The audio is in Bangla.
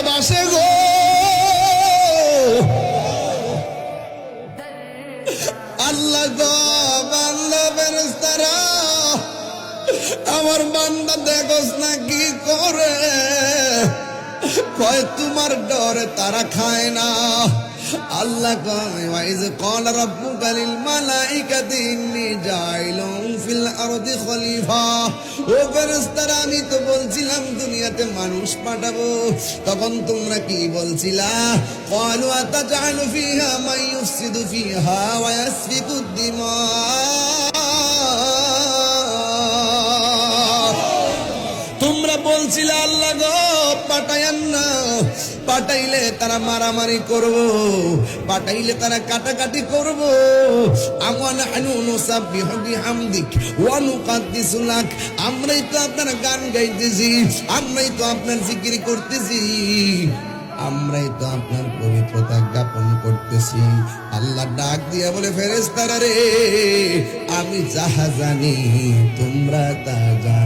বাসে গো। আল্লাহ গো, বান্দা ফেরেশতারা, আমার বান্দা দেখোস না কি করে, কয় তোমার ডরে তারা খায় না। আল্লাহ কয় ওয়াইজ ক্বাল রাব্বুকা লিল মালাইকাতি ইন্নী জাইলুন ফিল আরদি খলিফা। ও ফেরেশতারা, আমি তো বলছিলাম দুনিয়াতে মানুষ পাঠাবো, তখন তোমরা কি বলছিলা? ক্বালু আতাজআলু ফিহা মান ইউফসিদু ফিহা ওয়া ইয়াসফিকুদ দিমা। তোমরা বলছিলে আল্লাহ গো পাঠাইয়েন না, পাঠাইলে তারা মারামারি করব, পাঠাইলে তারা কাটাকাটি করব। আমানা আনু নুসাব্বিহু বিহামদিক ওয়া নুকাদ্দিসু লাক, আমরাই তো আপনার গান গাইতেছি, আমরাই তো আপনার জিকির করতেছি, আমরাই তো আপনার পবিত্রতা জ্ঞাপন করতেছি। আল্লাহ ডাক দিয়া বলে ফেরেশতারা রে, আমি যাহা জানি তোমরা তা জানো